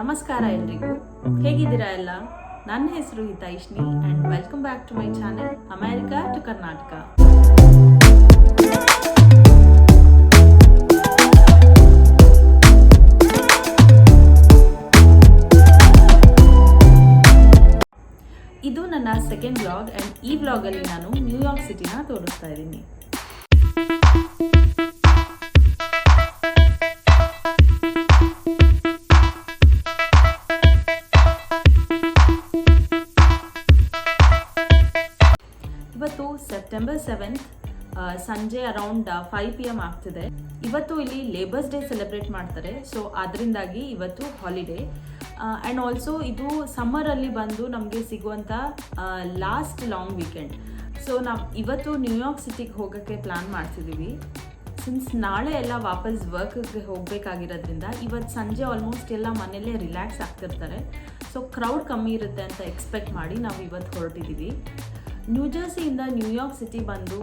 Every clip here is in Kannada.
ನಮಸ್ಕಾರ ಎಲ್ರಿಗೂ, ಹೇಗಿದ್ದೀರಾ ಎಲ್ಲ? ನನ್ನ ಹೆಸರು Hitaishni and welcome back to my channel America to Karnataka. ಇದು ನನ್ನ ಸೆಕೆಂಡ್ ವ್ಲಾಗ್ ಆ್ಯಂಡ್ ಈ ವ್ಲಾಗಲ್ಲಿ ನಾನು ನ್ಯೂಯಾರ್ಕ್ ಸಿಟಿನ ತೋರಿಸ್ತಾ ಇದ್ದೀನಿ. ಇವತ್ತು ಸೆಪ್ಟೆಂಬರ್ 7th ಸಂಜೆ ಅರೌಂಡ್ 5 PM ಆಗ್ತಿದೆ. ಇವತ್ತು ಇಲ್ಲಿ ಲೇಬರ್ಸ್ ಡೇ ಸೆಲೆಬ್ರೇಟ್ ಮಾಡ್ತಾರೆ, ಸೊ ಅದರಿಂದಾಗಿ ಇವತ್ತು ಹಾಲಿಡೇ ಆ್ಯಂಡ್ ಆಲ್ಸೋ ಇದು ಸಮ್ಮರಲ್ಲಿ ಬಂದು ನಮಗೆ ಸಿಗುವಂಥ ಲಾಸ್ಟ್ ಲಾಂಗ್ ವೀಕೆಂಡ್. ಸೊ ನಾವು ಇವತ್ತು ನ್ಯೂಯಾರ್ಕ್ ಸಿಟಿಗೆ ಹೋಗೋಕ್ಕೆ ಪ್ಲ್ಯಾನ್ ಮಾಡ್ತಿದ್ದೀವಿ. ಸಿನ್ಸ್ ನಾಳೆ ಎಲ್ಲ ವಾಪಸ್ ವರ್ಕ್ಗೆ ಹೋಗಬೇಕಾಗಿರೋದ್ರಿಂದ ಇವತ್ತು ಸಂಜೆ ಆಲ್ಮೋಸ್ಟ್ ಎಲ್ಲ ಮನೆಯಲ್ಲೇ ರಿಲ್ಯಾಕ್ಸ್ ಆಗ್ತಿರ್ತಾರೆ, ಸೊ ಕ್ರೌಡ್ ಕಮ್ಮಿ ಇರುತ್ತೆ ಅಂತ ಎಕ್ಸ್ಪೆಕ್ಟ್ ಮಾಡಿ ನಾವು ಇವತ್ತು ಹೊರಟಿದ್ದೀವಿ. ನ್ಯೂ ಜರ್ಸಿಯಿಂದ ನ್ಯೂಯಾರ್ಕ್ ಸಿಟಿ ಬಂದು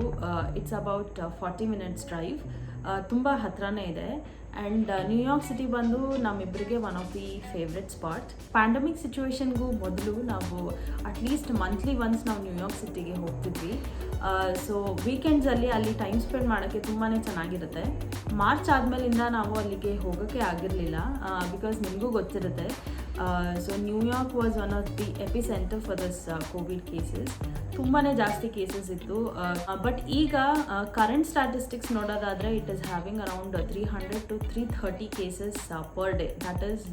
ಇಟ್ಸ್ ಅಬೌಟ್ 40 minutes ಡ್ರೈವ್, ತುಂಬ ಹತ್ರನೇ ಇದೆ. ಆ್ಯಂಡ್ ನ್ಯೂಯಾರ್ಕ್ ಸಿಟಿ ಬಂದು ನಮ್ಮಿಬ್ಬರಿಗೆ one of the favourite spot. Pandemic ಸಿಚುವೇಶನ್ಗೂ ಮೊದಲು ನಾವು ಅಟ್ಲೀಸ್ಟ್ ಮಂತ್ಲಿ ಒನ್ಸ್ ನಾವು ನ್ಯೂಯಾರ್ಕ್ ಸಿಟಿಗೆ ಹೋಗ್ತಿದ್ವಿ. ಸೊ ವೀಕೆಂಡ್ಸಲ್ಲಿ ಅಲ್ಲಿ ಟೈಮ್ ಸ್ಪೆಂಡ್ ಮಾಡೋಕ್ಕೆ ತುಂಬಾ ಚೆನ್ನಾಗಿರುತ್ತೆ. ಮಾರ್ಚ್ ಆದಮೇಲಿಂದ ನಾವು ಅಲ್ಲಿಗೆ ಹೋಗೋಕ್ಕೆ ಆಗಿರಲಿಲ್ಲ, ಬಿಕಾಸ್ ನಿಮಗೂ ಗೊತ್ತಿರುತ್ತೆ. So New York was one of the epicenter for this Covid cases. ತುಂಬಾ ಜಾಸ್ತಿ ಕೇಸಸ್ ಇತ್ತು. ಬಟ್ ಈಗ ಕರೆಂಟ್ ಸ್ಟ್ಯಾಟಿಸ್ಟಿಕ್ಸ್ ನೋಡೋದಾದರೆ it is having around 300 to 330 cases per day. That is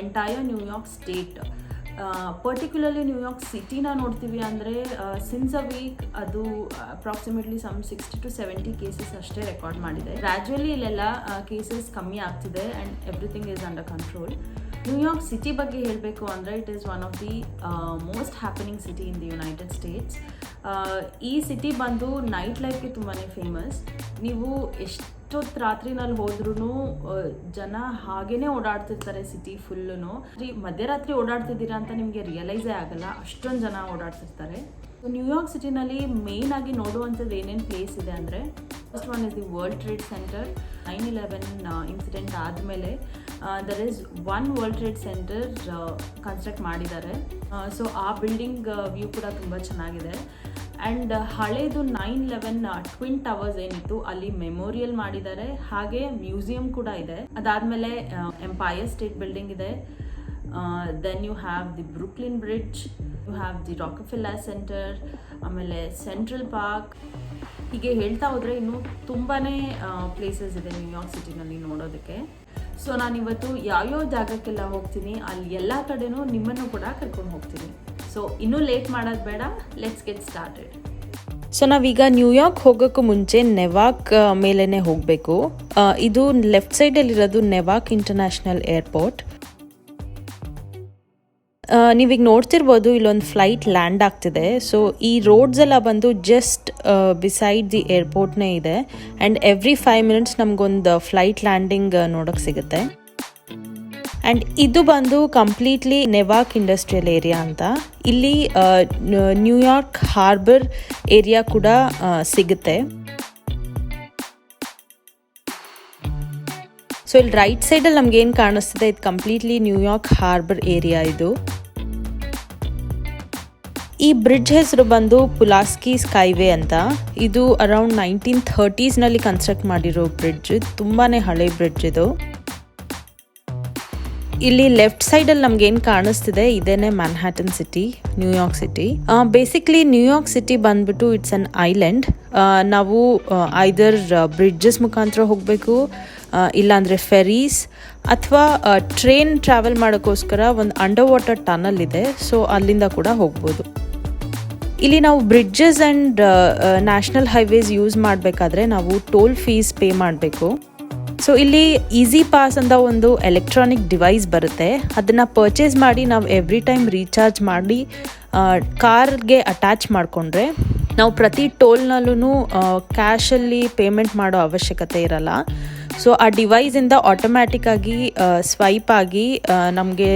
entire New York state. Particularly New York ಸಿಟಿನ ನೋಡ್ತೀವಿ ಅಂದರೆ ಸಿನ್ಸ್ ಅ ವೀಕ್ ಅದು ಅಪ್ರಾಕ್ಸಿಮೇಟ್ಲಿ ಸಮ್ 60 to 70 ಕೇಸಸ್ ಅಷ್ಟೇ ರೆಕಾರ್ಡ್ ಮಾಡಿದೆ. ಗ್ರ್ಯಾಜುವಲಿ ಇಲ್ಲೆಲ್ಲ ಕೇಸಸ್ ಕಮ್ಮಿ ಆಗ್ತಿದೆ and everything is under control. New York city ಬಗ್ಗೆ ಹೇಳಬೇಕು ಅಂದರೆ it is one of the most happening city in the United States. ಈ ಸಿಟಿ ಬಂದು ನೈಟ್ ಲೈಫ್ಗೆ ತುಂಬಾ ಫೇಮಸ್. ನೀವು ಎಷ್ಟೊತ್ತು ರಾತ್ರಿನಲ್ಲಿ ಹೋದ್ರೂ ಜನ ಹಾಗೇ ಓಡಾಡ್ತಿರ್ತಾರೆ ಸಿಟಿ ಫುಲ್ಲೂ. ಮಧ್ಯರಾತ್ರಿ ಓಡಾಡ್ತಿದ್ದೀರಾ ಅಂತ ನಿಮಗೆ ರಿಯಲೈಸೇ ಆಗಲ್ಲ, ಅಷ್ಟೊಂದು ಜನ ಓಡಾಡ್ತಿರ್ತಾರೆ. ಸೊ ನ್ಯೂಯಾರ್ಕ್ ಸಿಟಿನಲ್ಲಿ ಮೇಯ್ನ್ ಆಗಿ ನೋಡುವಂಥದ್ದು ಏನೇನು ಪ್ಲೇಸ್ ಇದೆ ಅಂದರೆ, first one is the world trade centre. 9/11 incident ಆದಮೇಲೆ there is one world trade centre construct ಮಾಡಿದ್ದಾರೆ. ಸೊ ಆ ಬಿಲ್ಡಿಂಗ್ ವ್ಯೂ ಕೂಡ ತುಂಬ ಚೆನ್ನಾಗಿದೆ. ಆ್ಯಂಡ್ ಹಳೇದು 9/11 ಟ್ವಿನ್ ಟವರ್ಸ್ ಏನಿತ್ತು ಅಲ್ಲಿ ಮೆಮೋರಿಯಲ್ ಮಾಡಿದ್ದಾರೆ, ಹಾಗೆ ಮ್ಯೂಸಿಯಂ ಕೂಡ ಇದೆ. ಅದಾದಮೇಲೆ ಎಂಪೈರ್ ಸ್ಟೇಟ್ ಬಿಲ್ಡಿಂಗ್ ಇದೆ. Then you have the Brooklyn bridge, you have the Rockefeller centre, ಆಮೇಲೆ ಸೆಂಟ್ರಲ್ ಪಾರ್ಕ್. ಹೀಗೆ ಹೇಳ್ತಾ ಹೋದರೆ ಇನ್ನೂ ತುಂಬಾ ಪ್ಲೇಸಸ್ ಇದೆ ನ್ಯೂಯಾರ್ಕ್ ಸಿಟಿನಲ್ಲಿ ನೋಡೋದಕ್ಕೆ. ಸೊ ನಾನಿವತ್ತು ಯಾವ್ಯಾವ ಜಾಗಕ್ಕೆಲ್ಲ ಹೋಗ್ತೀನಿ ಅಲ್ಲಿ ಎಲ್ಲ ಕಡೆನೂ ನಿಮ್ಮನ್ನು ಕೂಡ ಕರ್ಕೊಂಡು ಹೋಗ್ತೀನಿ. ಸೊ ಇನ್ನೂ ಲೇಟ್ ಮಾಡೋದು ಬೇಡ, ಲೆಟ್ಸ್ ಗೆಟ್ ಸ್ಟಾರ್ಟೆಡ್. ಸೊ ನಾವೀಗ ನ್ಯೂಯಾರ್ಕ್ ಹೋಗೋಕ್ಕೂ ಮುಂಚೆ ನೆವಾಕ್ ಮೇಲೇ ಹೋಗಬೇಕು. ಇದು ಲೆಫ್ಟ್ ಸೈಡಲ್ಲಿರೋದು ನೆವಾಕ್ ಇಂಟರ್ನ್ಯಾಷನಲ್ ಏರ್ಪೋರ್ಟ್. ನೀವೀಗ ನೋಡ್ತಿರ್ಬೋದು ಇಲ್ಲೊಂದು ಫ್ಲೈಟ್ ಲ್ಯಾಂಡ್ ಆಗ್ತಿದೆ. ಸೊ ಈ ರೋಡ್ಸ್ ಎಲ್ಲ ಬಂದು ಜಸ್ಟ್ ಬಿಸೈಡ್ ದಿ ಏರ್ಪೋರ್ಟ್ನೇ ಇದೆ. ಆ್ಯಂಡ್ ಎವ್ರಿ 5 minutes ನಮಗೊಂದು ಫ್ಲೈಟ್ ಲ್ಯಾಂಡಿಂಗ್ ನೋಡೋಕ್ಕೆ ಸಿಗುತ್ತೆ. ಆ್ಯಂಡ್ ಇದು ಬಂದು ಕಂಪ್ಲೀಟ್ಲಿ ನೆವಾಕ್ ಇಂಡಸ್ಟ್ರಿಯಲ್ ಏರಿಯಾ ಅಂತ. ಇಲ್ಲಿ ನ್ಯೂಯಾರ್ಕ್ ಹಾರ್ಬರ್ ಏರಿಯಾ ಕೂಡ ಸಿಗುತ್ತೆ. ಸೊ ಇಲ್ಲಿ ರೈಟ್ ಸೈಡಲ್ಲಿ ನಮ್ಗೆ ಏನು ಕಾಣಿಸ್ತಿದೆ, ಇದು ಕಂಪ್ಲೀಟ್ಲಿ ನ್ಯೂಯಾರ್ಕ್ ಹಾರ್ಬರ್ ಏರಿಯಾ. ಇದು ಈ ಬ್ರಿಡ್ಜ್ ಹೆಸರು ಬಂದು ಪುಲಾಸ್ಕಿ ಸ್ಕೈವೇ ಅಂತ. ಇದು ಅರೌಂಡ್ 1930s ಕನ್ಸ್ಟ್ರಕ್ಟ್ ಮಾಡಿರೋ ಬ್ರಿಡ್ಜ್. ತುಂಬಾ ಹಳೆ ಬ್ರಿಡ್ಜ್ ಇದು. ಇಲ್ಲಿ ಲೆಫ್ಟ್ ಸೈಡಲ್ಲಿ ನಮ್ಗೇನು ಕಾಣಿಸ್ತಿದೆ ಇದೇನೆ Manhattan city, New York city. Basically New York city ಬಂದ್ಬಿಟ್ಟು ಇಟ್ಸ್ ಅನ್ ಐಲ್ಯಾಂಡ್. ನಾವು ಐದರ್ ಬ್ರಿಡ್ಜಸ್ ಮುಖಾಂತರ ಹೋಗಬೇಕು, ಇಲ್ಲಾಂದರೆ ಫೆರೀಸ್ ಅಥವಾ ಟ್ರೈನ್ ಟ್ರಾವೆಲ್ ಮಾಡೋಕ್ಕೋಸ್ಕರ ಒಂದು ಅಂಡರ್ ವಾಟರ್ ಟನಲ್ ಇದೆ. ಸೊ ಅಲ್ಲಿಂದ ಕೂಡ ಹೋಗ್ಬೋದು. ಇಲ್ಲಿ ನಾವು bridges and national highways use ಮಾಡಬೇಕಾದ್ರೆ ನಾವು ಟೋಲ್ ಫೀಸ್ ಪೇ ಮಾಡಬೇಕು. ಸೊ ಇಲ್ಲಿ ಈಸಿ ಪಾಸ್ ಅಂತ ಒಂದು ಎಲೆಕ್ಟ್ರಾನಿಕ್ ಡಿವೈಸ್ ಬರುತ್ತೆ. ಅದನ್ನು ಪರ್ಚೇಸ್ ಮಾಡಿ ನಾವು ಎವ್ರಿ ಟೈಮ್ ರೀಚಾರ್ಜ್ ಮಾಡಿ ಕಾರ್ಗೆ ಅಟ್ಯಾಚ್ ಮಾಡಿಕೊಂಡ್ರೆ ನಾವು ಪ್ರತಿ ಟೋಲ್ನಲ್ಲೂ ಕ್ಯಾಶಲ್ಲಿ ಪೇಮೆಂಟ್ ಮಾಡೋ ಅವಶ್ಯಕತೆ ಇರಲ್ಲ. ಸೊ ಆ ಡಿವೈಸಿಂದ ಆಟೋಮ್ಯಾಟಿಕ್ಕಾಗಿ ಸ್ವೈಪ್ ಆಗಿ ನಮಗೆ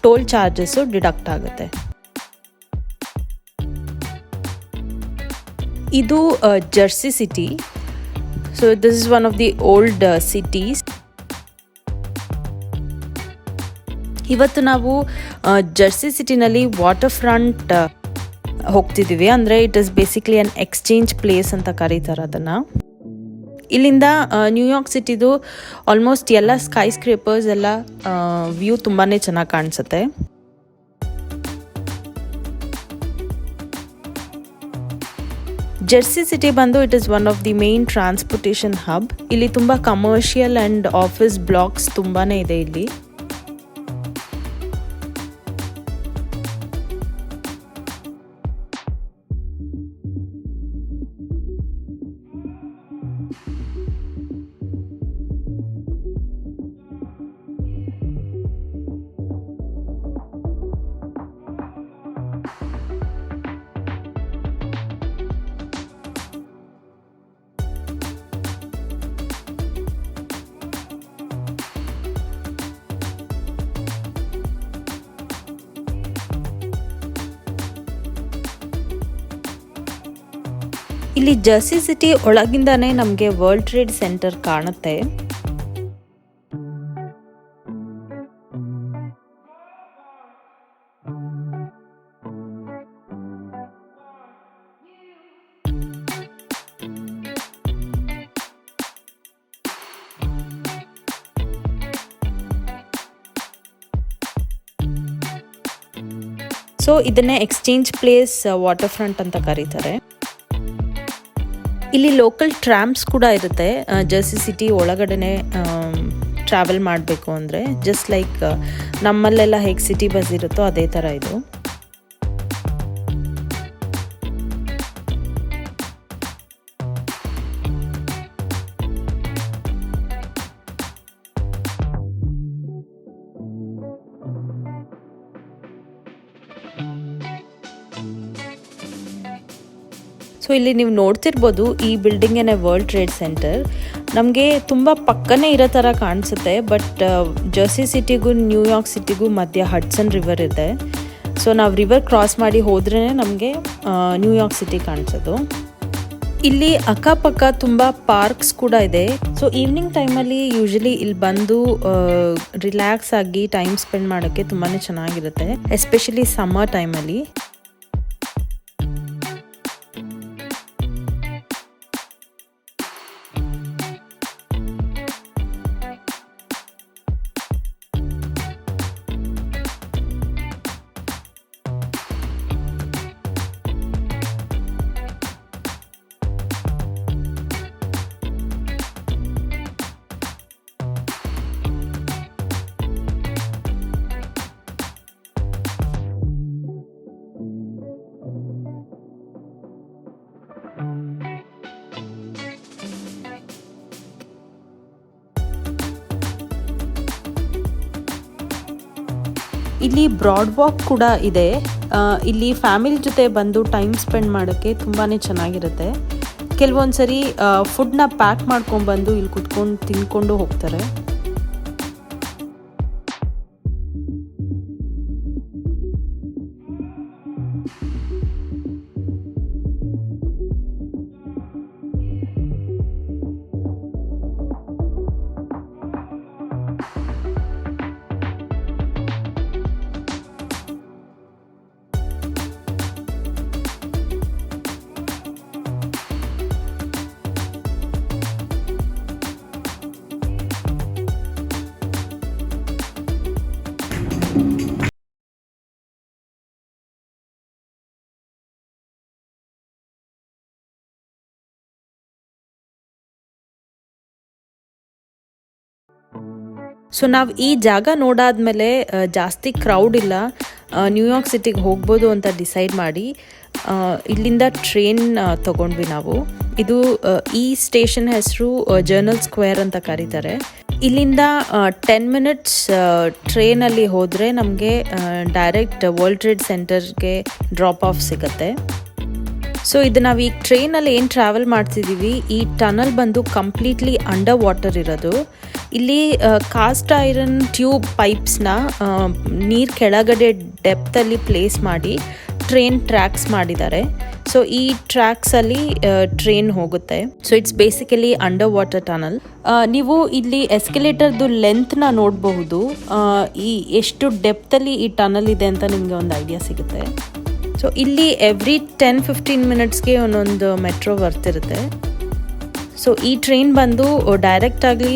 ಟೋಲ್ ಚಾರ್ಜಸ್ಸು ಡಿಡಕ್ಟ್ ಆಗುತ್ತೆ. ಇದು Jersey city. So this is one of the old cities. ಇವತ್ತು ನಾವು ಜರ್ಸಿ ಸಿಟಿನಲ್ಲಿ ವಾಟರ್ ಫ್ರಂಟ್ ಹೋಗ್ತಿದ್ದೀವಿ. ಅಂದರೆ it is basically an exchange place ಅಂತ ಕರೀತಾರೆ ಅದನ್ನು. ಇಲ್ಲಿಂದ ನ್ಯೂಯಾರ್ಕ್ ಸಿಟಿದು ಆಲ್ಮೋಸ್ಟ್ ಎಲ್ಲ ಸ್ಕೈ ಸ್ಕ್ರೇಪರ್ಸ್ ಎಲ್ಲ ವ್ಯೂ ತುಂಬಾ ಚೆನ್ನಾಗಿ ಕಾಣಿಸುತ್ತೆ. ಜರ್ಸಿ ಸಿಟಿ ಬಂದು it is one of the main transportation hub. ಇಲ್ಲಿ ತುಂಬ ಕಮರ್ಷಿಯಲ್ ಆ್ಯಂಡ್ ಆಫೀಸ್ ಬ್ಲಾಕ್ಸ್ ತುಂಬಾ ಇದೆ ಇಲ್ಲಿ. ಇಲ್ಲಿ ಜರ್ಸಿ ಸಿಟಿ ಒಳಗಿಂದಾನೇ ನಮಗೆ ವರ್ಲ್ಡ್ ಟ್ರೇಡ್ ಸೆಂಟರ್ ಕಾಣುತ್ತೆ. ಸೊ ಇದನ್ನೇ ಎಕ್ಸ್ಚೇಂಜ್ ಪ್ಲೇಸ್ ವಾಟರ್ ಫ್ರಂಟ್ ಅಂತ ಕರೀತಾರೆ. ಇಲ್ಲಿ ಲೋಕಲ್ ಟ್ರಾಮ್ಸ್ ಕೂಡ ಇರುತ್ತೆ ಜರ್ಸಿ ಸಿಟಿ ಒಳಗಡೆನೆ ಟ್ರಾವೆಲ್ ಮಾಡಬೇಕು ಅಂದರೆ. ಜಸ್ಟ್ ಲೈಕ್ ನಮ್ಮಲ್ಲೆಲ್ಲ ಹೇಗೆ ಸಿಟಿ ಬಸ್ ಇರುತ್ತೋ ಅದೇ ಥರ ಇದು. ಸೊ ಇಲ್ಲಿ ನೀವು ನೋಡ್ತಿರ್ಬೋದು ಈ ಬಿಲ್ಡಿಂಗೇನೆ ವರ್ಲ್ಡ್ ಟ್ರೇಡ್ ಸೆಂಟರ್. ನಮಗೆ ತುಂಬ ಪಕ್ಕನೇ ಇರೋ ಥರ ಕಾಣಿಸುತ್ತೆ, ಬಟ್ ಜರ್ಸಿ ಸಿಟಿಗೂ ನ್ಯೂಯಾರ್ಕ್ ಸಿಟಿಗೂ ಮಧ್ಯ ಹಡ್ಸನ್ ರಿವರ್ ಇದೆ. ಸೊ ನಾವು ರಿವರ್ ಕ್ರಾಸ್ ಮಾಡಿ ಹೋದ್ರೇ ನಮಗೆ ನ್ಯೂಯಾರ್ಕ್ ಸಿಟಿ ಕಾಣಿಸೋದು. ಇಲ್ಲಿ ಅಕ್ಕಪಕ್ಕ ತುಂಬ ಪಾರ್ಕ್ಸ್ ಕೂಡ ಇದೆ. ಸೊ ಈವ್ನಿಂಗ್ ಟೈಮಲ್ಲಿ ಯೂಶಲಿ ಇಲ್ಲಿ ಬಂದು ರಿಲ್ಯಾಕ್ಸ್ ಆಗಿ ಟೈಮ್ ಸ್ಪೆಂಡ್ ಮಾಡೋಕ್ಕೆ ತುಂಬಾ ಚೆನ್ನಾಗಿರುತ್ತೆ, ಎಸ್ಪೆಷಲಿ ಸಮ್ಮರ್ ಟೈಮಲ್ಲಿ. ಇಲ್ಲಿ ಬ್ರಾಡ್ ವಾಕ್ ಕೂಡ ಇದೆ. ಇಲ್ಲಿ ಫ್ಯಾಮಿಲಿ ಜೊತೆ ಬಂದು ಟೈಮ್ ಸ್ಪೆಂಡ್ ಮಾಡೋಕ್ಕೆ ತುಂಬಾ ಚೆನ್ನಾಗಿರುತ್ತೆ. ಕೆಲವೊಂದು ಸರಿ ಫುಡ್ನ ಪ್ಯಾಕ್ ಮಾಡ್ಕೊಂಡ್ಬಂದು ಇಲ್ಲಿ ಕುತ್ಕೊಂಡು ತಿನ್ಕೊಂಡು ಹೋಗ್ತಾರೆ. ಸೊ ನಾವು ಈ ಜಾಗ ನೋಡಾದ್ಮೇಲೆ ಜಾಸ್ತಿ ಕ್ರೌಡ್ ಇಲ್ಲ, ನ್ಯೂಯಾರ್ಕ್ ಸಿಟಿಗೆ ಹೋಗ್ಬೋದು ಅಂತ ಡಿಸೈಡ್ ಮಾಡಿ ಇಲ್ಲಿಂದ ಟ್ರೈನ್ ತಗೊಂಡ್ವಿ ನಾವು. ಇದು ಈ ಸ್ಟೇಷನ್ ಹೆಸರು ಜರ್ನಲ್ ಸ್ಕ್ವೇರ್ ಅಂತ ಕರೀತಾರೆ. ಇಲ್ಲಿಂದ 10 minutes ಟ್ರೈನಲ್ಲಿ ಹೋದರೆ ನಮಗೆ ಡೈರೆಕ್ಟ್ ವರ್ಲ್ಡ್ ಟ್ರೇಡ್ ಸೆಂಟರ್ಗೆ ಡ್ರಾಪ್ ಆಫ್ ಸಿಗುತ್ತೆ. ಸೊ ಇದು ನಾವು ಈಗ ಟ್ರೈನಲ್ಲಿ ಏನು ಟ್ರಾವೆಲ್ ಮಾಡ್ತಿದ್ದೀವಿ, ಈ ಟನಲ್ ಬಂದು ಕಂಪ್ಲೀಟ್ಲಿ ಅಂಡರ್ ವಾಟರ್ ಇರೋದು. ಇಲ್ಲಿ ಕಾಸ್ಟ್ ಐರನ್ ಟ್ಯೂಬ್ ಪೈಪ್ಸ್ನ ನೀರು ಕೆಳಗಡೆ ಡೆಪ್ತಲ್ಲಿ ಪ್ಲೇಸ್ ಮಾಡಿ ಟ್ರೈನ್ ಟ್ರ್ಯಾಕ್ಸ್ ಮಾಡಿದ್ದಾರೆ. ಸೊ ಈ ಟ್ರ್ಯಾಕ್ಸಲ್ಲಿ ಟ್ರೈನ್ ಹೋಗುತ್ತೆ. So it's basically under water tunnel. ನೀವು ಇಲ್ಲಿ ಎಸ್ಕಲೇಟರ್ದು ಲೆಂತ್ನ ನೋಡಬಹುದು. ಈ ಎಷ್ಟು ಡೆಪ್ತಲ್ಲಿ ಈ ಟನಲ್ ಇದೆ ಅಂತ ನಿಮಗೆ ಒಂದು ಐಡಿಯಾ ಸಿಗುತ್ತೆ. ಸೊ ಇಲ್ಲಿ ಎವ್ರಿ 10-15 ಮಿನಿಟ್ಸ್ಗೆ ಒಂದೊಂದು ಮೆಟ್ರೋ ಬರ್ತಿರುತ್ತೆ. ಸೊ ಈ ಟ್ರೈನ್ ಬಂದು ಡೈರೆಕ್ಟಾಗಿ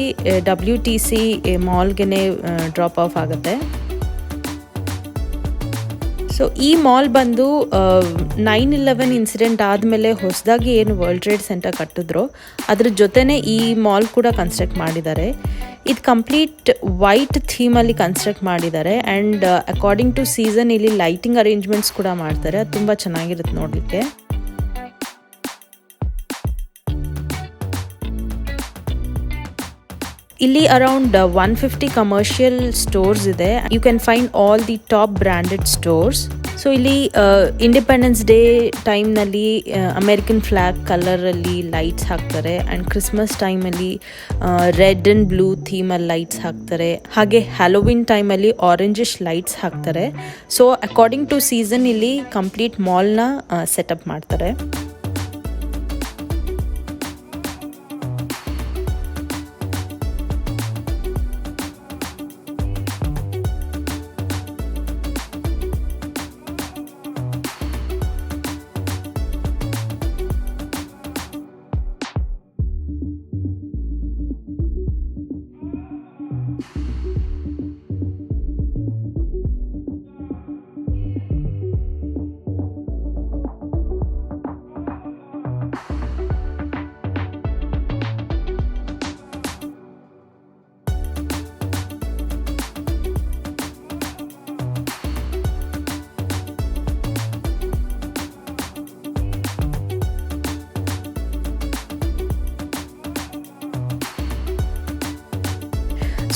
WTC ಮಾಲ್ಗೆ ಡ್ರಾಪ್ ಆಫ್ ಆಗುತ್ತೆ. ಸೊ ಈ ಮಾಲ್ ಬಂದು 9/11 ಇನ್ಸಿಡೆಂಟ್ ಆದಮೇಲೆ ಹೊಸದಾಗಿ ಏನು ವರ್ಲ್ಡ್ ಟ್ರೇಡ್ ಸೆಂಟರ್ ಕಟ್ಟಿದ್ರು ಅದ್ರ ಜೊತೆನೇ ಈ ಮಾಲ್ ಕೂಡ ಕನ್ಸ್ಟ್ರಕ್ಟ್ ಮಾಡಿದ್ದಾರೆ. ಇದು ಕಂಪ್ಲೀಟ್ ವೈಟ್ ಥೀಮಲ್ಲಿ ಕನ್ಸ್ಟ್ರಕ್ಟ್ ಮಾಡಿದ್ದಾರೆ. ಆ್ಯಂಡ್ ಅಕಾರ್ಡಿಂಗ್ ಟು ಸೀಸನ್ ಇಲ್ಲಿ ಲೈಟಿಂಗ್ ಅರೇಂಜ್ಮೆಂಟ್ಸ್ ಕೂಡ ಮಾಡ್ತಾರೆ. ಅದು ತುಂಬ ಚೆನ್ನಾಗಿರುತ್ತೆ ನೋಡಲಿಕ್ಕೆ. ಇಲ್ಲಿ ಅರೌಂಡ್ 150 ಕಮರ್ಷಿಯಲ್ ಸ್ಟೋರ್ಸ್ ಇದೆ. You can find all the top branded stores. So ಇಲ್ಲಿ ಇಂಡಿಪೆಂಡೆನ್ಸ್ ಡೇ ಟೈಮ್ನಲ್ಲಿ ಅಮೇರಿಕನ್ ಫ್ಲ್ಯಾಗ್ ಕಲರಲ್ಲಿ ಲೈಟ್ಸ್ ಹಾಕ್ತಾರೆ. ಆ್ಯಂಡ್ ಕ್ರಿಸ್ಮಸ್ ಟೈಮಲ್ಲಿ ರೆಡ್ ಆ್ಯಂಡ್ ಬ್ಲೂ ಥೀಮಲ್ಲಿ ಲೈಟ್ಸ್ ಹಾಕ್ತಾರೆ. ಹಾಗೆ ಹ್ಯಾಲೋವಿನ್ ಟೈಮಲ್ಲಿ ಆರೆಂಜಿಶ್ ಲೈಟ್ಸ್ ಹಾಕ್ತಾರೆ. ಸೊ ಅಕಾರ್ಡಿಂಗ್ ಟು ಸೀಸನ್ ಇಲ್ಲಿ ಕಂಪ್ಲೀಟ್ ಮಾಲ್ನ ಸೆಟಪ್ ಮಾಡ್ತಾರೆ.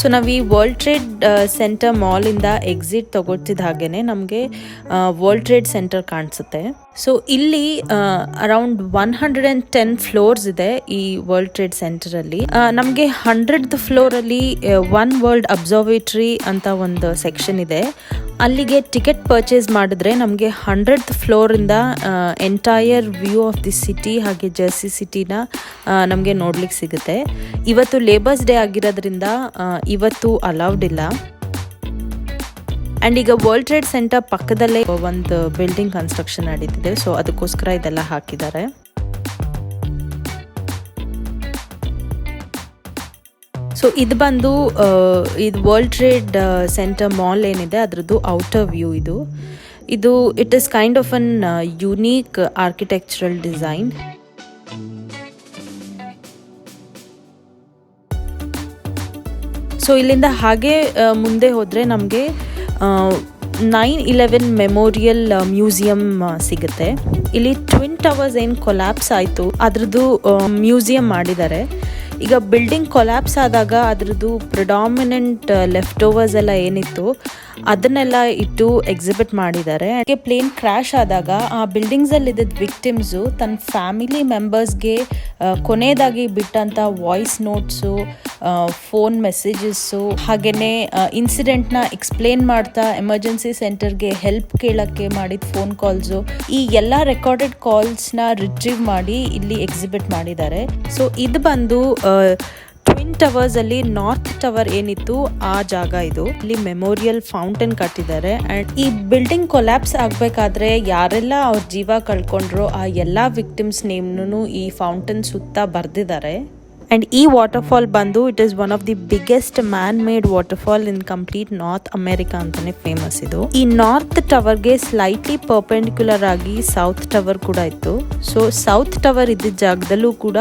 ಸೊ ನಾವು ಈ ವರ್ಲ್ಡ್ ಟ್ರೇಡ್ ಸೆಂಟರ್ ಮಾಲಿಂದ ಎಕ್ಸಿಟ್ ತಗೊಳ್ತಿದ್ದ ಹಾಗೇನೆ ನಮಗೆ ವರ್ಲ್ಡ್ ಟ್ರೇಡ್ ಸೆಂಟರ್ ಕಾಣಿಸುತ್ತೆ. ಸೊ ಇಲ್ಲಿ ಅರೌಂಡ್ 110 ಫ್ಲೋರ್ಸ್ ಇದೆ ಈ ವರ್ಲ್ಡ್ ಟ್ರೇಡ್ ಸೆಂಟರಲ್ಲಿ. ನಮಗೆ 100th ಫ್ಲೋರಲ್ಲಿ ಒನ್ ವರ್ಲ್ಡ್ ಅಬ್ಸರ್ವೇಟರಿ ಅಂತ ಒಂದು ಸೆಕ್ಷನ್ ಇದೆ. ಅಲ್ಲಿಗೆ ಟಿಕೆಟ್ ಪರ್ಚೇಸ್ ಮಾಡಿದ್ರೆ ನಮಗೆ 100th ಫ್ಲೋರಿಂದ entire view of the city ಹಾಗೆ ಜರ್ಸಿ ಸಿಟಿನ ನಮಗೆ ನೋಡ್ಲಿಕ್ಕೆ ಸಿಗುತ್ತೆ. ಇವತ್ತು ಲೇಬರ್ಸ್ ಡೇ ಆಗಿರೋದ್ರಿಂದ ಇವತ್ತು ಅಲೌಡ್ ಇಲ್ಲ. ಆ್ಯಂಡ್ ಈಗ ವರ್ಲ್ಡ್ ಟ್ರೇಡ್ ಸೆಂಟರ್ ಪಕ್ಕದಲ್ಲೇ ಒಂದು ಬಿಲ್ಡಿಂಗ್ ಕನ್ಸ್ಟ್ರಕ್ಷನ್ ನಡೀತಿದೆ. ಸೊ ಅದಕ್ಕೋಸ್ಕರ ಇದೆಲ್ಲ ಹಾಕಿದ್ದಾರೆ. ಸೊ ಇದು ಬಂದು ಇದು ವರ್ಲ್ಡ್ ಟ್ರೇಡ್ ಸೆಂಟರ್ ಮಾಲ್ ಏನಿದೆ ಅದರದ್ದು ಔಟರ್ ವ್ಯೂ. ಇದು it is kind of an unique architectural design. So ಇಲ್ಲಿಂದ ಹಾಗೆ ಮುಂದೆ ಹೋದರೆ ನಮಗೆ 9/11 ಮೆಮೋರಿಯಲ್ ಮ್ಯೂಸಿಯಂ ಸಿಗುತ್ತೆ. ಇಲ್ಲಿ ಟ್ವಿನ್ ಟವರ್ಸ್ ಏನು ಕೊಲ್ಯಾಪ್ಸ್ ಆಯಿತು ಅದರದ್ದು ಮ್ಯೂಸಿಯಂ ಮಾಡಿದ್ದಾರೆ. ಈಗ ಬಿಲ್ಡಿಂಗ್ ಕೊಲ್ಯಾಪ್ಸ್ ಆದಾಗ ಅದರದ್ದು ಪ್ರಿಡಾಮಿನೆಂಟ್ ಲೆಫ್ಟ್ ಓವರ್ಸ್ ಎಲ್ಲ ಏನಿತ್ತು ಅದನ್ನೆಲ್ಲ ಇಟ್ಟು ಎಕ್ಸಿಬಿಟ್ ಮಾಡಿದ್ದಾರೆ. ಪ್ಲೇನ್ ಕ್ರ್ಯಾಶ್ ಆದಾಗ ಆ ಬಿಲ್ಡಿಂಗ್ಸಲ್ಲಿದ್ದ ವಿಕ್ಟಿಮ್ಸು ತನ್ನ ಫ್ಯಾಮಿಲಿ ಮೆಂಬರ್ಸ್ಗೆ ಕೊನೆಯದಾಗಿ ಬಿಟ್ಟಂಥ ವಾಯ್ಸ್ ನೋಟ್ಸು, ಫೋನ್ ಮೆಸೇಜಸ್ಸು, ಹಾಗೆಯೇ ಇನ್ಸಿಡೆಂಟ್ನ ಎಕ್ಸ್ಪ್ಲೇನ್ ಮಾಡ್ತಾ ಎಮರ್ಜೆನ್ಸಿ ಸೆಂಟರ್ಗೆ ಹೆಲ್ಪ್ ಕೇಳೋಕ್ಕೆ ಮಾಡಿದ ಫೋನ್ ಕಾಲ್ಸು, ಈ ಎಲ್ಲ ರೆಕಾರ್ಡೆಡ್ ಕಾಲ್ಸ್ನ ರಿಟ್ರೀವ್ ಮಾಡಿ ಇಲ್ಲಿ ಎಕ್ಸಿಬಿಟ್ ಮಾಡಿದ್ದಾರೆ. ಸೊ ಇದು ಬಂದು ಟ್ವಿನ್ ಟವರ್ಸ್ ಅಲ್ಲಿ ನಾರ್ತ್ ಟವರ್ ಏನಿತ್ತು ಆ ಜಾಗ ಇದು. ಇಲ್ಲಿ ಮೆಮೋರಿಯಲ್ ಫೌಂಟೇನ್ ಕಟ್ಟಿದ್ದಾರೆ. ಅಂಡ್ ಈ ಬಿಲ್ಡಿಂಗ್ ಕೊಲ್ಯಾಪ್ಸ್ ಆಗ್ಬೇಕಾದ್ರೆ ಯಾರೆಲ್ಲ ಅವ್ರ ಜೀವ ಕಳ್ಕೊಂಡ್ರು ಆ ಎಲ್ಲಾ ವಿಕ್ಟಿಮ್ಸ್ ನೇಮ್ನು ಈ ಫೌಂಟೇನ್ ಸುತ್ತ ಬರ್ದಿದ್ದಾರೆ. ಆ್ಯಂಡ್ ಈ ವಾಟರ್ಫಾಲ್ ಬಂದು it is one of the biggest man made waterfall in complete north America ಅಂತಾನೆ ಫೇಮಸ್ ಇದು. ಈ ನಾರ್ತ್ ಟವರ್ಗೆ ಸ್ಲೈಟ್ಲಿ ಪರ್ಪೆಂಡಿಕ್ಯುಲರ್ ಆಗಿ ಸೌತ್ ಟವರ್ ಕೂಡ ಇತ್ತು. ಸೊ ಸೌತ್ ಟವರ್ ಇದ್ದಿದ್ದ ಜಾಗದಲ್ಲೂ ಕೂಡ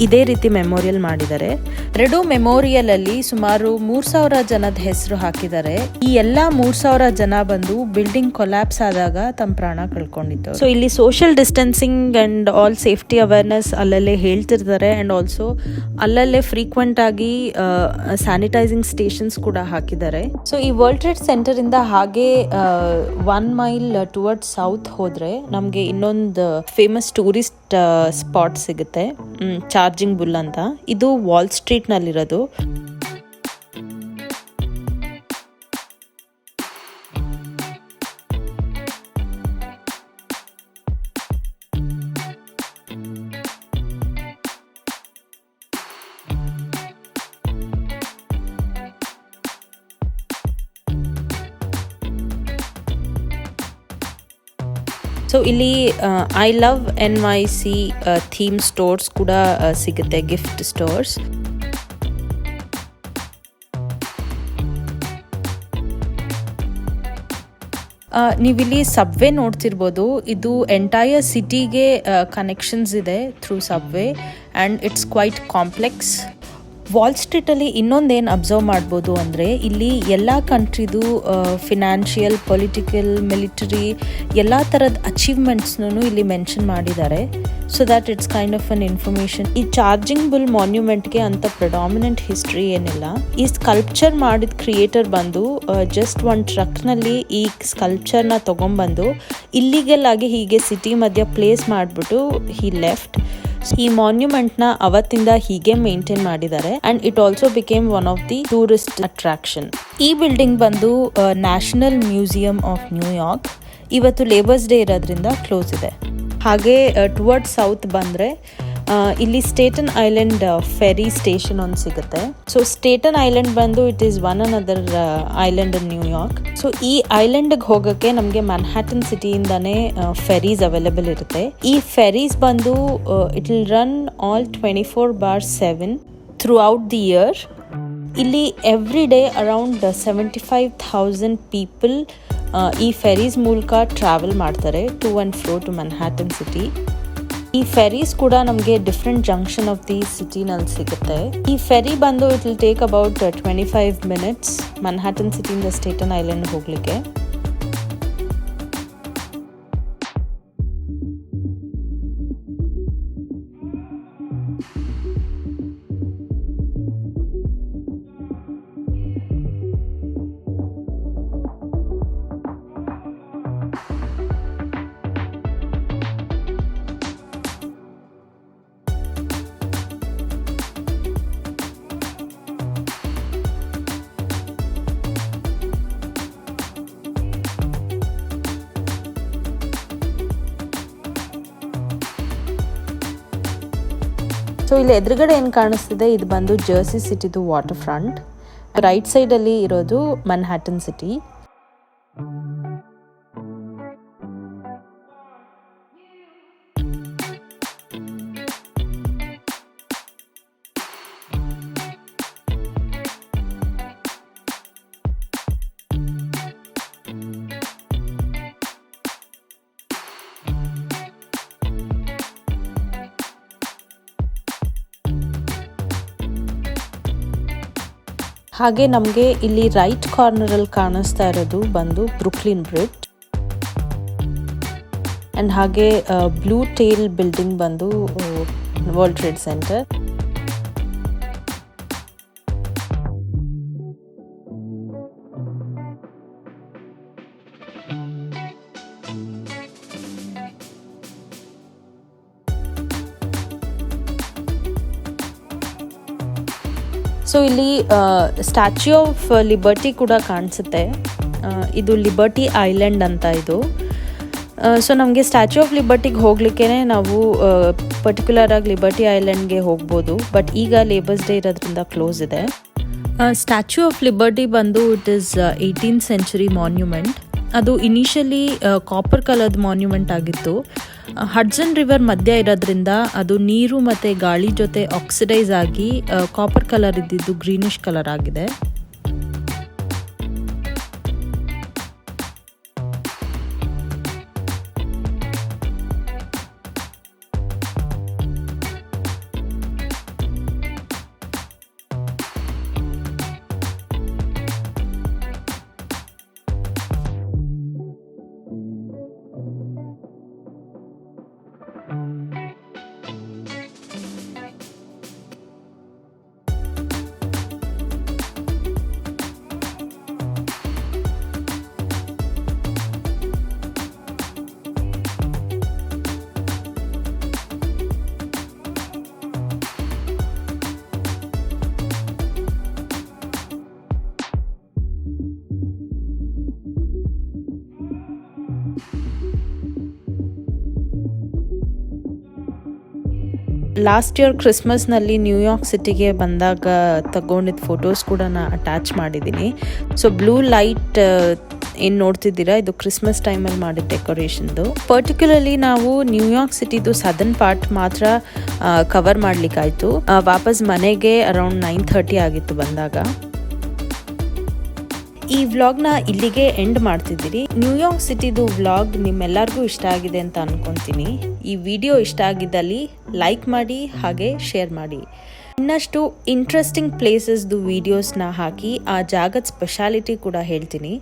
ಇದೇ ರೀತಿ ಮೆಮೋರಿಯಲ್ ಮಾಡಿದ್ದಾರೆ. ಎರಡು ಮೆಮೋರಿಯಲ್ ಅಲ್ಲಿ ಸುಮಾರು 3,000 ಜನದ ಹೆಸರು ಹಾಕಿದ್ದಾರೆ. ಈ ಎಲ್ಲ 3,000 ಜನ ಬಂದು ಬಿಲ್ಡಿಂಗ್ ಕೊಲ್ಯಾಪ್ಸ್ ಆದಾಗ ತಮ್ಮ ಪ್ರಾಣ ಕಳ್ಕೊಂಡಿತ್ತು. ಸೊ ಇಲ್ಲಿ social distancing and all safety awareness ಅಲ್ಲಲ್ಲೇ ಹೇಳ್ತಿರ್ತಾರೆ. ಅಂಡ್ ಆಲ್ಸೋ ಅಲ್ಲಲ್ಲೇ ಫ್ರೀಕ್ವೆಂಟ್ ಆಗಿ ಸ್ಯಾನಿಟೈಸಿಂಗ್ ಸ್ಟೇಷನ್ಸ್ ಕೂಡ ಹಾಕಿದ್ದಾರೆ. ಸೊ ಈ ವರ್ಲ್ಡ್ ಟ್ರೇಡ್ ಸೆಂಟರ್ ಇಂದ ಹಾಗೆ 1 ಮೈಲ್ ಟುವರ್ಡ್ಸ್ ಸೌತ್ ಹೋದ್ರೆ ನಮ್ಗೆ ಇನ್ನೊಂದು ಫೇಮಸ್ ಟೂರಿಸ್ಟ್ ಸ್ಪಾಟ್ ಸಿಗುತ್ತೆ, ಚಾರ್ಜಿಂಗ್ ಬುಲ್ ಅಂತ. ಇದು ವಾಲ್ ಸ್ಟ್ರೀಟ್ ನಲ್ಲಿರೋದು. ಸೊ ಇಲ್ಲಿ I love NYC theme stores ಕೂಡ ಸಿಗುತ್ತೆ, ಗಿಫ್ಟ್ ಸ್ಟೋರ್ಸ್. ನೀವಿಲ್ಲಿ ಸಬ್ವೇ ನೋಡ್ತಿರ್ಬೋದು. ಇದು ಎಂಟೈರ್ ಸಿಟಿಗೆ ಕನೆಕ್ಷನ್ಸ್ ಇದೆ through subway and it's quite complex. Wall ಸ್ಟ್ರೀಟಲ್ಲಿ ಇನ್ನೊಂದೇನು ಅಬ್ಸರ್ವ್ ಮಾಡ್ಬೋದು ಅಂದರೆ ಇಲ್ಲಿ ಎಲ್ಲ ಕಂಟ್ರಿದು ಫಿನಾನ್ಷಿಯಲ್, ಪೊಲಿಟಿಕಲ್, ಮಿಲಿಟರಿ ಎಲ್ಲ ಥರದ ಅಚೀವ್ಮೆಂಟ್ಸ್ನೂ ಇಲ್ಲಿ ಮೆನ್ಷನ್ ಮಾಡಿದ್ದಾರೆ. So that it's kind of an information. ಈ ಚಾರ್ಜಿಂಗ್ ಬುಲ್ ಮಾನ್ಯುಮೆಂಟ್ಗೆ ಅಂತ ಪ್ರೆಡಾಮಿನೆಂಟ್ ಹಿಸ್ಟ್ರಿ ಏನಿಲ್ಲ. ಈ ಸ್ಕಲ್ಪ್ಚರ್ ಮಾಡಿದ ಕ್ರಿಯೇಟರ್ ಬಂದು ಜಸ್ಟ್ ಒಂದು ಟ್ರಕ್ನಲ್ಲಿ ಈ ಸ್ಕಲ್ಪ್ಚರ್ನ ತೊಗೊಂಬಂದು ಇಲ್ಲಿಗಲ್ ಆಗಿ ಹೀಗೆ ಸಿಟಿ ಮಧ್ಯ ಪ್ಲೇಸ್ ಮಾಡಿಬಿಟ್ಟು ಹಿ ಲೆಫ್ಟ್. ಈ ಮಾನ್ಯುಮೆಂಟ್ನ ಅವತ್ತಿಂದ ಹೀಗೆ ಮೇಂಟೈನ್ ಮಾಡಿದ್ದಾರೆ and it also became one of the tourist attraction. ಈ ಬಿಲ್ಡಿಂಗ್ ಬಂದು ನ್ಯಾಷನಲ್ ಮ್ಯೂಸಿಯಂ ಆಫ್ ನ್ಯೂಯಾರ್ಕ್. ಇವತ್ತು ಲೇಬರ್ಸ್ ಡೇ ಇರೋದ್ರಿಂದ ಕ್ಲೋಸ್ ಇದೆ. ಹಾಗೆ ಟುವರ್ಡ್ಸ್ ಸೌತ್ ಬಂದರೆ ಇಲ್ಲಿ ಸ್ಟೇಟನ್ ಐಲ್ಯಾಂಡ್ ಫೆರಿ ಸ್ಟೇಷನ್ ಒಂದು ಸಿಗುತ್ತೆ. ಸೊ ಸ್ಟೇಟನ್ ಐಲ್ಯಾಂಡ್ ಬಂದು it is one another island in New York. So ಈ ಐಲ್ಯಾಂಡ್ಗೆ ಹೋಗೋಕ್ಕೆ ನಮಗೆ ಮ್ಯಾನ್ಹ್ಯಾಟನ್ ಸಿಟಿಯಿಂದಾನೇ ಫೆರೀಸ್ ಅವೈಲೇಬಲ್ ಇರುತ್ತೆ. ಈ ಫೆರೀಸ್ ಬಂದು it will run all 24/7 throughout the year. ಇಲ್ಲಿ ಎವ್ರಿ ಡೇ ಅರೌಂಡ್ 75,000 ಪೀಪಲ್ ಈ ಫೆರೀಸ್ ಮೂಲಕ ಟ್ರಾವೆಲ್ ಮಾಡ್ತಾರೆ to and fro to Manhattan city. ಈ ಫೆರೀಸ್ ಕೂಡ ನಮಗೆ ಡಿಫ್ರೆಂಟ್ ಜಂಕ್ಷನ್ ಆಫ್ ದಿ ಸಿಟಿನಲ್ಲಿ ಸಿಗುತ್ತೆ. ಈ ಫೆರಿ ಬಂದು it will take about 25 minutes Manhattan ಸಿಟಿಯಿಂದ ಸ್ಟೇಟನ್ ಐಲ್ಯಾಂಡ್ ಹೋಗಲಿಕ್ಕೆ. ಸೊ ಇಲ್ಲಿ ಎದುರುಗಡೆ ಏನು ಕಾಣಿಸ್ತಿದೆ ಇದು ಬಂದು ಜರ್ಸಿ ಸಿಟಿದು ವಾಟರ್ ಫ್ರಂಟ್. ರೈಟ್ ಸೈಡಲ್ಲಿ ಇರೋದು ಮ್ಯಾನ್ಹ್ಯಾಟನ್ ಸಿಟಿ. ಹಾಗೆ ನಮಗೆ ಇಲ್ಲಿ ರೈಟ್ ಕಾರ್ನರಲ್ಲಿ ಕಾಣಿಸ್ತಾ ಇರೋದು ಬಂದು ಬ್ರುಕ್ಲಿನ್ ಬ್ರಿಡ್ಜ್ ಆ್ಯಂಡ್ ಹಾಗೆ ಬ್ಲೂ ಟೇಲ್ ಬಿಲ್ಡಿಂಗ್ ಬಂದು ವರ್ಲ್ಡ್ ಟ್ರೇಡ್ ಸೆಂಟರ್. ಸೊ ಇಲ್ಲಿ ಸ್ಟ್ಯಾಚ್ಯೂ ಆಫ್ ಲಿಬರ್ಟಿ ಕೂಡ ಕಾಣಿಸುತ್ತೆ. ಇದು ಲಿಬರ್ಟಿ ಐಲ್ಯಾಂಡ್ ಅಂತ ಇದು. ಸೊ ನಮಗೆ ಸ್ಟ್ಯಾಚ್ಯೂ ಆಫ್ ಲಿಬರ್ಟಿಗೆ ಹೋಗ್ಲಿಕ್ಕೆ ನಾವು ಪರ್ಟಿಕ್ಯುಲರ್ ಆಗಿ ಲಿಬರ್ಟಿ ಐಲ್ಯಾಂಡ್ಗೆ ಹೋಗ್ಬೋದು. ಬಟ್ ಈಗ ಲೇಬರ್ಸ್ ಡೇ ಇರೋದ್ರಿಂದ ಕ್ಲೋಸ್ ಇದೆ. ಸ್ಟ್ಯಾಚ್ಯೂ ಆಫ್ ಲಿಬರ್ಟಿ ಬಂದು it is 18th century monument. ಅದು ಇನಿಷಿಯಲಿ ಕಾಪರ್ ಕಲರ್ದು ಮಾನ್ಯುಮೆಂಟ್ ಆಗಿತ್ತು. ಹಡ್ಸನ್ ರಿವರ್ ಮಧ್ಯ ಇರೋದ್ರಿಂದ ಅದು ನೀರು ಮತ್ತು ಗಾಳಿ ಜೊತೆ ಆಕ್ಸಿಡೈಸ್ ಆಗಿ ಕಾಪರ್ ಕಲರ್ ಇದ್ದಿದ್ದು ಗ್ರೀನಿಶ್ ಕಲರ್ ಆಗಿದೆ. ಲಾಸ್ಟ್ ಇಯರ್ ಕ್ರಿಸ್ಮಸ್ನಲ್ಲಿ ನ್ಯೂಯಾರ್ಕ್ ಸಿಟಿಗೆ ಬಂದಾಗ ತಗೊಂಡಿದ್ದ ಫೋಟೋಸ್ ಕೂಡ ನಾನು ಅಟ್ಯಾಚ್ ಮಾಡಿದ್ದೀನಿ. ಸೊ ಬ್ಲೂ ಲೈಟ್ ಏನು ನೋಡ್ತಿದ್ದೀರಾ ಇದು ಕ್ರಿಸ್ಮಸ್ ಟೈಮಲ್ಲಿ ಮಾಡಿದ ಡೆಕೋರೇಷನ್ದು. ಪರ್ಟಿಕ್ಯುಲರ್ಲಿ ನಾವು ನ್ಯೂಯಾರ್ಕ್ ಸಿಟಿದು ಸದರ್ನ್ ಪಾರ್ಟ್ ಮಾತ್ರ ಕವರ್ ಮಾಡ್ಲಿಕ್ಕಾಯ್ತು. ವಾಪಸ್ ಮನೆಗೆ ಅರೌಂಡ್ 9:30 ಆಗಿತ್ತು ಬಂದಾಗ. ಈ ವ್ಲಾಗ್ನ ಇಲ್ಲಿಗೆ ಎಂಡ್ ಮಾಡ್ತಿದ್ದೀರಿ. ನ್ಯೂಯಾರ್ಕ್ ಸಿಟಿದು ವ್ಲಾಗ್ ನಿಮ್ಮೆಲ್ಲರಿಗೂ ಇಷ್ಟ ಆಗಿದೆ ಅಂತ ಅನ್ಕೊಂತೀನಿ. ಈ ವಿಡಿಯೋ ಇಷ್ಟ ಆಗಿದ್ದಲ್ಲಿ ಲೈಕ್ ಮಾಡಿ ಹಾಗೆ ಶೇರ್ ಮಾಡಿ. ಇನ್ನಷ್ಟು ಇಂಟ್ರೆಸ್ಟಿಂಗ್ ಪ್ಲೇಸಸ್ದು ವಿಡಿಯೋಸ್ನ ಹಾಕಿ ಆ ಜಾಗದ ಸ್ಪೆಷಾಲಿಟಿ ಕೂಡ ಹೇಳ್ತೀನಿ.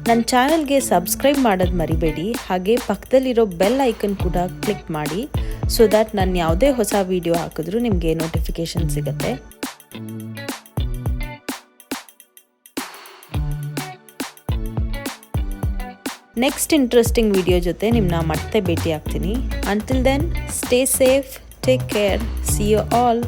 ನನ್ನ ಚಾನಲ್ಗೆ ಸಬ್ಸ್ಕ್ರೈಬ್ ಮಾಡೋದು ಮರಿಬೇಡಿ. ಹಾಗೆ ಪಕ್ಕದಲ್ಲಿರೋ ಬೆಲ್ ಐಕನ್ ಕೂಡ ಕ್ಲಿಕ್ ಮಾಡಿ ಸೊ ದ್ಯಾಟ್ ನಾನು ಯಾವುದೇ ಹೊಸ ವಿಡಿಯೋ ಹಾಕಿದ್ರೂ ನಿಮಗೆ ನೋಟಿಫಿಕೇಶನ್ ಸಿಗುತ್ತೆ. ನೆಕ್ಸ್ಟ್ ಇಂಟ್ರೆಸ್ಟಿಂಗ್ ವಿಡಿಯೋ ಜೊತೆ ನಿಮ್ಮನ್ನ ಮತ್ತೆ ಭೇಟಿ ಆಗ್ತೀನಿ. Until then stay safe, take care, see you all.